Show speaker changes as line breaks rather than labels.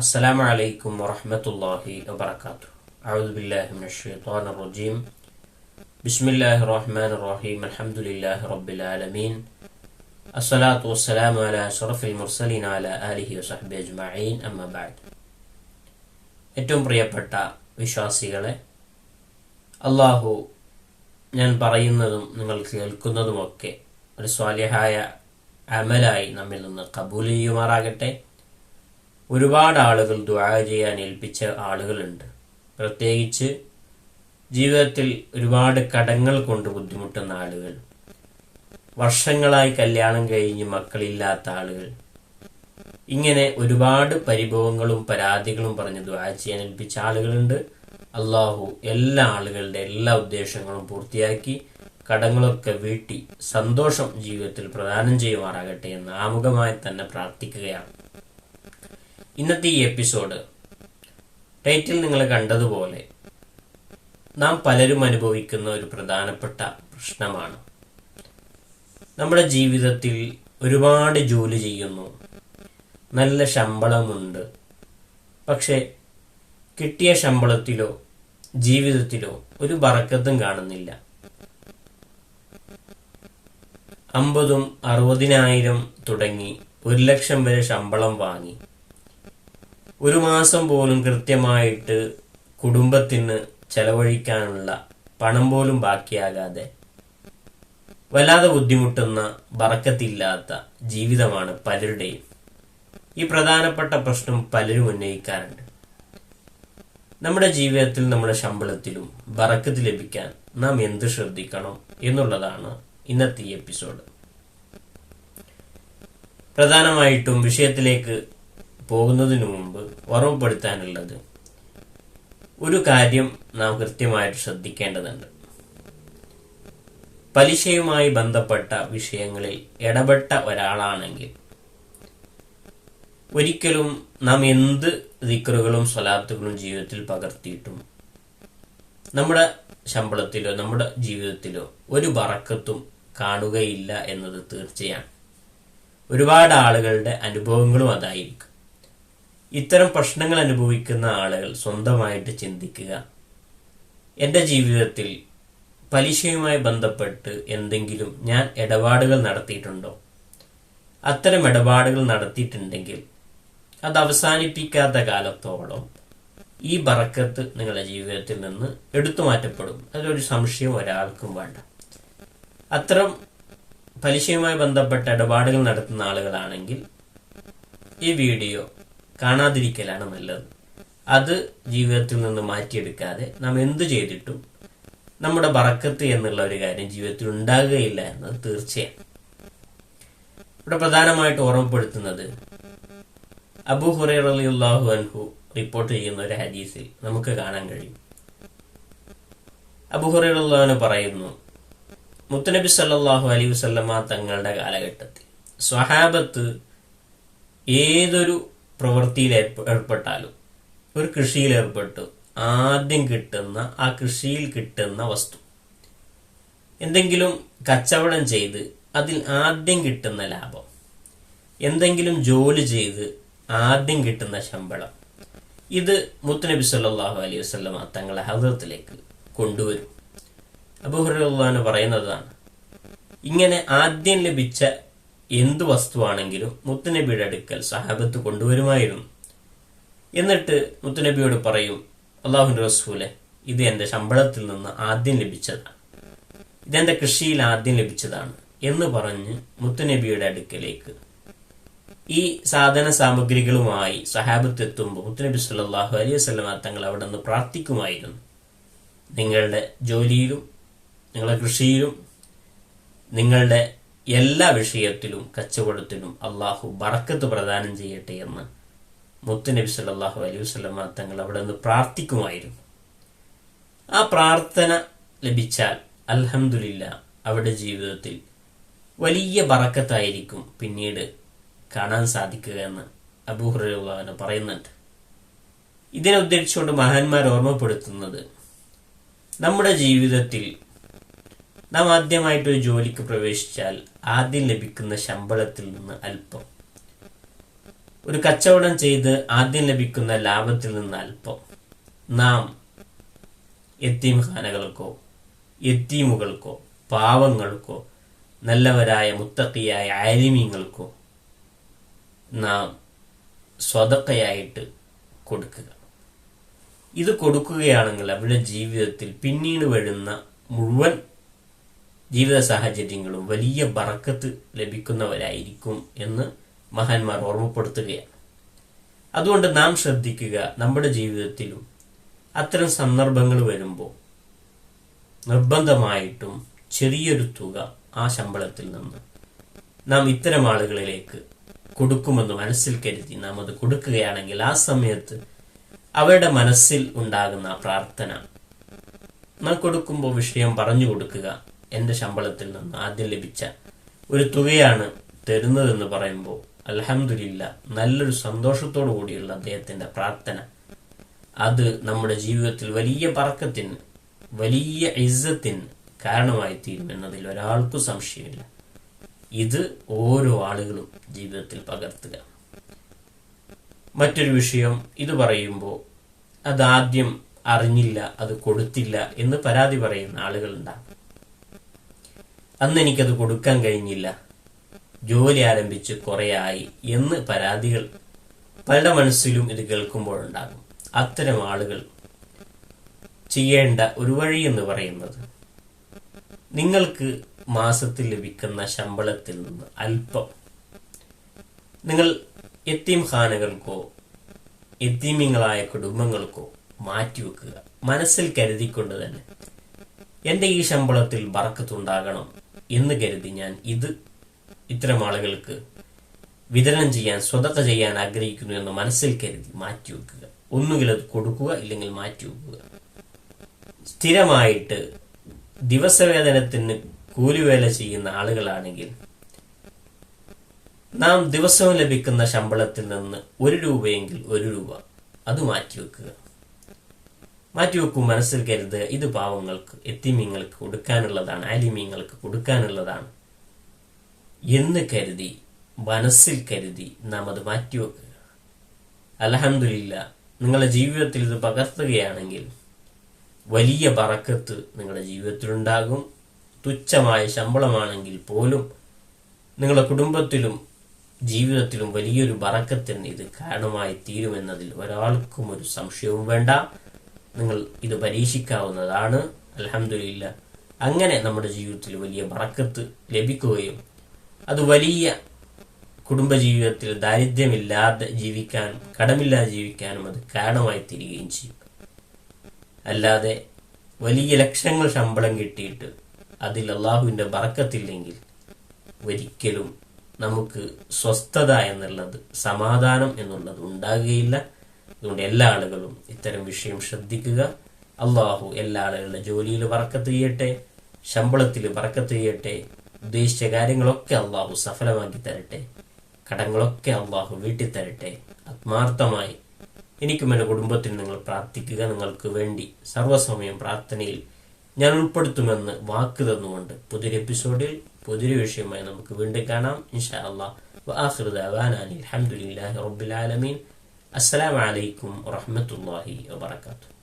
السلام عليكم ورحمة الله وبركاته. أعوذ بالله من الشيطان الرجيم. بسم الله الرحمن الرحيم. الحمد لله رب العالمين. الصلاة والسلام على أشرف المرسلين على آله وصحبه أجمعين. أما بعد. ഏറ്റവും പ്രിയപ്പെട്ട വിശ്വാസികളെ, അള്ളാഹു ഞാൻ പറയുന്നതും നിങ്ങൾ കേൾക്കുന്നതുമൊക്കെ ഒരു സ്വാലിഹായ അമലായി നമ്മിൽ നിന്ന് കബൂൽ ചെയ്യുമാറാകട്ടെ. ഒരുപാട് ആളുകൾ ദുആ ചെയ്യാൻ ഏൽപ്പിച്ച ആളുകളുണ്ട്. പ്രത്യേകിച്ച് ജീവിതത്തിൽ ഒരുപാട് കടങ്ങൾ കൊണ്ട് ബുദ്ധിമുട്ടുന്ന ആളുകൾ, വർഷങ്ങളായി കല്യാണം കഴിഞ്ഞ് മക്കളില്ലാത്ത ആളുകൾ, ഇങ്ങനെ ഒരുപാട് പരിഭവങ്ങളും പരാതികളും പറഞ്ഞ് ദുആ ചെയ്യാൻ ഏൽപ്പിച്ച ആളുകളുണ്ട്. അള്ളാഹു എല്ലാ ആളുകളുടെ എല്ലാ ഉദ്ദേശങ്ങളും പൂർത്തിയാക്കി കടങ്ങളൊക്കെ വീട്ടി സന്തോഷം ജീവിതത്തിൽ പ്രദാനം ചെയ്യുമാറാകട്ടെ എന്ന് ആമുഖമായി തന്നെ പ്രാർത്ഥിക്കുകയാണ്. ഇന്നത്തെ ഈ എപ്പിസോഡ് ടൈറ്റിൽ നിങ്ങൾ കണ്ടതുപോലെ നാം പലരും അനുഭവിക്കുന്ന ഒരു പ്രധാനപ്പെട്ട പ്രശ്നമാണ്. നമ്മുടെ ജീവിതത്തിൽ ഒരുപാട് ജോലി ചെയ്യുന്നു, നല്ല ശമ്പളമുണ്ട്, പക്ഷെ കിട്ടിയ ശമ്പളത്തിലോ ജീവിതത്തിലോ ഒരു ബറക്കത്തും കാണുന്നില്ല. 50,000 60,000 തുടങ്ങി 1,00,000 വരെ ശമ്പളം വാങ്ങി ഒരു മാസം പോലും കൃത്യമായിട്ട് കുടുംബത്തിന് ചെലവഴിക്കാനുള്ള പണം പോലും ബാക്കിയാകാതെ വല്ലാതെ ബുദ്ധിമുട്ടുന്ന ബറക്കത്തില്ലാത്ത ജീവിതമാണ് പലരുടെയും. ഈ പ്രധാനപ്പെട്ട പ്രശ്നം പലരും ഉന്നയിക്കാറുണ്ട്. നമ്മുടെ ജീവിതത്തിൽ നമ്മുടെ ശമ്പളത്തിലും ബറക്കത്ത് ലഭിക്കാൻ നാം എന്ത് ശ്രദ്ധിക്കണം എന്നുള്ളതാണ് ഇന്നത്തെ ഈ എപ്പിസോഡ്. പ്രധാനമായിട്ടും വിഷയത്തിലേക്ക് പോകുന്നതിനു മുമ്പ് ഓർമ്മപ്പെടുത്താനുള്ളത് ഒരു കാര്യം നാം കൃത്യമായിട്ട് ശ്രദ്ധിക്കേണ്ടതുണ്ട്. പലിശയുമായി ബന്ധപ്പെട്ട വിഷയങ്ങളിൽ ഇടപെട്ട ഒരാളാണെങ്കിൽ ഒരിക്കലും നാം എന്ത് ദിക്റുകളും സ്വലാത്തുകളും ജീവിതത്തിൽ പകർത്തിയിട്ടും നമ്മുടെ ശമ്പളത്തിലോ നമ്മുടെ ജീവിതത്തിലോ ഒരു ബറക്കത്തും കാണുകയില്ല എന്നത് തീർച്ചയാണ്. ഒരുപാട് ആളുകളുടെ അനുഭവങ്ങളും അതായിരിക്കും. ഇത്തരം പ്രശ്നങ്ങൾ അനുഭവിക്കുന്ന ആളുകൾ സ്വന്തമായിട്ട് ചിന്തിക്കുക, എൻ്റെ ജീവിതത്തിൽ പലിശയുമായി ബന്ധപ്പെട്ട് എന്തെങ്കിലും ഞാൻ ഇടപാടുകൾ നടത്തിയിട്ടുണ്ടോ? അത്തരം ഇടപാടുകൾ നടത്തിയിട്ടുണ്ടെങ്കിൽ അത് അവസാനിപ്പിക്കാത്ത കാലത്തോളം ഈ ബറക്കത്ത് നിങ്ങളുടെ ജീവിതത്തിൽ നിന്ന് എടുത്തു മാറ്റപ്പെടും. അതിലൊരു സംശയം ഒരാൾക്കും വേണ്ട. അത്തരം പലിശയുമായി ബന്ധപ്പെട്ട ഇടപാടുകൾ നടത്തുന്ന ആളുകളാണെങ്കിൽ ഈ വീഡിയോ കാണാതിരിക്കലാണ് നല്ലത്. അത് ജീവിതത്തിൽ നിന്ന് മാറ്റിയെടുക്കാതെ നാം എന്തു ചെയ്തിട്ടും നമ്മുടെ ബറക്കത്ത് എന്നുള്ള ഒരു കാര്യം ജീവിതത്തിൽ ഉണ്ടാകുകയില്ല എന്നത് തീർച്ചയാണ്. ഇവിടെ പ്രധാനമായിട്ട് ഓർമ്മപ്പെടുത്തുന്നത് അബൂ ഹുറൈറ റളിയല്ലാഹു അൻഹു റിപ്പോർട്ട് ചെയ്യുന്ന ഒരു ഹദീസിൽ നമുക്ക് കാണാൻ കഴിയും. അബൂ ഹുറൈറ റളിയല്ലാഹു അൻഹു പറയുന്നു, മുത്തുനബി സല്ലല്ലാഹു അലൈഹി വസല്ലമ തങ്ങളുടെ കാലഘട്ടത്തിൽ സ്വഹാബത്ത് ഏതൊരു പ്രവൃത്തിയിൽ ഏർപ്പെട്ടാലും, ഒരു കൃഷിയിൽ ഏർപ്പെട്ടു, ആദ്യം കിട്ടുന്ന ആ കൃഷിയിൽ കിട്ടുന്ന വസ്തു, എന്തെങ്കിലും കച്ചവടം ചെയ്ത് അതിൽ ആദ്യം കിട്ടുന്ന ലാഭം, എന്തെങ്കിലും ജോലി ചെയ്ത് ആദ്യം കിട്ടുന്ന ശമ്പളം, ഇത് മുത്തുനബി സല്ലല്ലാഹു അലൈഹി വസല്ലമ തങ്ങളെ ഹദ്റത്തിലേക്ക് കൊണ്ടുവരും. അബൂ ഹുറൈറ റളിയല്ലാഹു അൻഹു പറയുന്നതാണ്, ഇങ്ങനെ ആദ്യം ലഭിച്ച എന്തു വസ്തുവാണെങ്കിലും മുത്തുനബിയുടെ അടുക്കൽ സഹാബത്ത് കൊണ്ടുവരുമായിരുന്നു. എന്നിട്ട് മുത്തുനബിയോട് പറയും, അല്ലാഹുവിന്റെ റസൂലെ, ഇത് എൻ്റെ ശമ്പളത്തിൽ നിന്ന് ആദ്യം ലഭിച്ചതാണ്, ഇതെന്റെ കൃഷിയിൽ ആദ്യം ലഭിച്ചതാണ് എന്ന് പറഞ്ഞ് മുത്തുനബിയുടെ അടുക്കലേക്ക് ഈ സാധന സാമഗ്രികളുമായി സഹാബത്ത് എത്തുമ്പോൾ മുത്തുനബി സല്ലല്ലാഹു അലൈഹി വസല്ലമ തങ്ങൾ അവിടെ നിന്ന് പ്രാർത്ഥിക്കുമായിരുന്നു, നിങ്ങളുടെ ജോലിയിലും നിങ്ങളുടെ കൃഷിയിലും നിങ്ങളുടെ എല്ലാ വിഷയത്തിലും കച്ചവടത്തിലും അള്ളാഹു ബറക്കത്ത് പ്രദാനം ചെയ്യട്ടെ എന്ന് മുത്തുനബി സല്ലല്ലാഹു അലൈഹി വസല്ലമ തങ്ങൾ അവിടെ നിന്ന് പ്രാർത്ഥിക്കുമായിരുന്നു. ആ പ്രാർത്ഥന ലഭിച്ചാൽ അൽഹംദുലില്ലാഹ് അവരുടെ ജീവിതത്തിൽ വലിയ ബറക്കത്തായിരിക്കും പിന്നീട് കാണാൻ സാധിക്കുക എന്ന് അബൂ ഹുറൈറ റളിയല്ലാഹു അൻഹു പറയുന്നുണ്ട്. ഇതിനെ ഉദ്ദേശിച്ചുകൊണ്ട് മഹാന്മാർ ഓർമ്മപ്പെടുത്തുന്നത്, നമ്മുടെ ജീവിതത്തിൽ നാം ആദ്യമായിട്ടൊരു ജോലിക്ക് പ്രവേശിച്ചാൽ ആദ്യം ലഭിക്കുന്ന ശമ്പളത്തിൽ നിന്ന് അല്പം ഒരു കച്ചവടം ചെയ്ത് ആദ്യം ലഭിക്കുന്ന ലാഭത്തിൽ നിന്ന് അല്പം നാം യത്തീംഖാനകൾക്കോ യത്തീമുകൾക്കോ പാവങ്ങൾക്കോ നല്ലവരായ മുത്തഖിയായ ആലിമീങ്ങൾക്കോ നാം സ്വതക്കയായിട്ട് കൊടുക്കുക. ഇത് കൊടുക്കുകയാണെങ്കിൽ അവരുടെ ജീവിതത്തിൽ പിന്നീട് വരുന്ന മുഴുവൻ ജീവിത സാഹചര്യങ്ങളും വലിയ ബറക്കത്ത് ലഭിക്കുന്നവരായിരിക്കും എന്ന് മഹാന്മാർ ഓർമ്മപ്പെടുത്തുകയാണ്. അതുകൊണ്ട് നാം ശ്രദ്ധിക്കുക, നമ്മുടെ ജീവിതത്തിലും അത്തരം സന്ദർഭങ്ങൾ വരുമ്പോൾ നിർബന്ധമായിട്ടും ചെറിയൊരു തുക ആ ശമ്പളത്തിൽ നിന്ന് നാം ഇത്തരം ആളുകളിലേക്ക് കൊടുക്കുമെന്ന് മനസ്സിൽ കരുതി നാം അത് കൊടുക്കുകയാണെങ്കിൽ ആ സമയത്ത് അവരുടെ മനസ്സിൽ ഉണ്ടാകുന്ന പ്രാർത്ഥന, നാം കൊടുക്കുമ്പോൾ വിഷയം പറഞ്ഞു കൊടുക്കുക, എൻ്റെ ശമ്പളത്തിൽ നിന്ന് ആദ്യം ലഭിച്ച ഒരു തുകയാണ് തരുന്നതെന്ന് പറയുമ്പോൾ അൽഹംദുലില്ലാ നല്ലൊരു സന്തോഷത്തോടു കൂടിയുള്ള അദ്ദേഹത്തിന്റെ പ്രാർത്ഥന, അത് നമ്മുടെ ജീവിതത്തിൽ വലിയ ബറക്കത്തിന് വലിയ ഇസ്സത്തിന് കാരണമായി തീരുമെന്നതിൽ ഒരാൾക്കും സംശയമില്ല. ഇത് ഓരോ ആളുകളും ജീവിതത്തിൽ പകർത്തുക. മറ്റൊരു വിഷയം, ഇത് പറയുമ്പോൾ അതാദ്യം അറിഞ്ഞില്ല, അത് കൊടുത്തില്ല എന്ന് പരാതി പറയുന്ന ആളുകളുണ്ടാകും. അന്ന് എനിക്കത് കൊടുക്കാൻ കഴിഞ്ഞില്ല, ജോലി ആരംഭിച്ച് കുറേയായി എന്ന് പരാതികൾ പലരുടെ മനസ്സിലും ഇത് കേൾക്കുമ്പോഴുണ്ടാകും. അത്തരം ആളുകൾ ചെയ്യേണ്ട ഒരു വഴി എന്ന് പറയുന്നത്, നിങ്ങൾക്ക് മാസത്തിൽ ലഭിക്കുന്ന ശമ്പളത്തിൽ നിന്ന് അല്പം നിങ്ങൾ യത്തീംഖാനകൾക്കോ യത്തീമിങ്ങളായ കുടുംബങ്ങൾക്കോ മാറ്റിവെക്കുക. മനസ്സിൽ കരുതിക്കൊണ്ട് തന്നെ എൻ്റെ ഈ ശമ്പളത്തിൽ ബറക്കത്തുണ്ടാകണം എന്ന് കരുതി ഞാൻ ഇത് ഇത്തരം ആളുകൾക്ക് വിതരണം ചെയ്യാൻ സ്വതക്ക ചെയ്യാൻ ആഗ്രഹിക്കുന്നു എന്ന് മനസ്സിൽ കരുതി മാറ്റിവെക്കുക. ഒന്നുകിൽ അത് കൊടുക്കുക, ഇല്ലെങ്കിൽ മാറ്റിവെക്കുക. സ്ഥിരമായിട്ട് ദിവസവേതനത്തിന് കൂലിവേല ചെയ്യുന്ന ആളുകളാണെങ്കിൽ നാം ദിവസവും ലഭിക്കുന്ന ശമ്പളത്തിൽ നിന്ന് 1 രൂപയെങ്കിൽ 1 രൂപ അത് മാറ്റിവെക്കുക. മാറ്റിവെക്കും, മനസ്സിൽ കരുതുക, ഇത് പാവങ്ങൾക്ക് യത്തീമീങ്ങൾക്ക് കൊടുക്കാനുള്ളതാണ്, ആലിമീങ്ങൾക്ക് കൊടുക്കാനുള്ളതാണ് എന്ന് കരുതി മനസ്സിൽ കരുതി നാം അത് മാറ്റിവെക്കുക. അൽഹംദുലില്ലാ നിങ്ങളുടെ ജീവിതത്തിൽ ഇത് പകർത്തുകയാണെങ്കിൽ വലിയ ബറക്കത്ത് നിങ്ങളുടെ ജീവിതത്തിലുണ്ടാകും. തുച്ഛമായ ശമ്പളമാണെങ്കിൽ പോലും നിങ്ങളുടെ കുടുംബത്തിലും ജീവിതത്തിലും വലിയൊരു ബറക്കത്തിന് ഇത് കാരണമായി തീരുമെന്നതിൽ ഒരാൾക്കും ഒരു സംശയവും വേണ്ട. നിങ്ങൾ ഇത് പരീക്ഷിക്കാവുന്നതാണ്. അൽഹംദുലില്ലാ അങ്ങനെ നമ്മുടെ ജീവിതത്തിൽ വലിയ ബറക്കത്ത് ലഭിക്കുകയും അത് വലിയ കുടുംബജീവിതത്തിൽ ദാരിദ്ര്യമില്ലാതെ ജീവിക്കാനും കടമില്ലാതെ ജീവിക്കാനും അത് കാരണമായി തീരുകയും ചെയ്യും. അല്ലാതെ വലിയ ലക്ഷങ്ങൾ ശമ്പളം കിട്ടിയിട്ട് അതിൽ അള്ളാഹുവിന്റെ ബറക്കത്തില്ലെങ്കിൽ ഒരിക്കലും നമുക്ക് സ്വസ്ഥത എന്നുള്ളത്, സമാധാനം എന്നുള്ളത് ഉണ്ടാകുകയില്ല. അതുകൊണ്ട് എല്ലാ ആളുകളും ഇത്തരം വിഷയം ശ്രദ്ധിക്കുക. അള്ളാഹു എല്ലാ ആളുകളുടെ ജോലിയിൽ ബറക്കത്ത് ചെയ്യട്ടെ, ശമ്പളത്തിൽ ബറക്കത്ത് ചെയ്യട്ടെ, ഉദ്ദേശിച്ച കാര്യങ്ങളൊക്കെ അള്ളാഹു സഫലമാക്കി തരട്ടെ, കടങ്ങളൊക്കെ അള്ളാഹു വീട്ടി തരട്ടെ. ആത്മാർത്ഥമായി എനിക്കും എൻ്റെ കുടുംബത്തിന് നിങ്ങൾ പ്രാർത്ഥിക്കുക. നിങ്ങൾക്ക് വേണ്ടി സർവ്വസമയം പ്രാർത്ഥനയിൽ ഞാൻ ഉൾപ്പെടുത്തുമെന്ന് വാക്ക് തന്നുകൊണ്ട് പുതിയൊരു എപ്പിസോഡിൽ പുതിയൊരു വിഷയമായി നമുക്ക് വീണ്ടും കാണാം ഇൻഷാ അല്ലാഹ്. വആഖിറു ദഅവാനാ അൽഹംദുലില്ലാഹി റബ്ബിൽ ആലമീൻ. അസ്സലാമു അലൈക്കും വറഹ്മത്തുള്ളാഹി വബറകാതുഹു.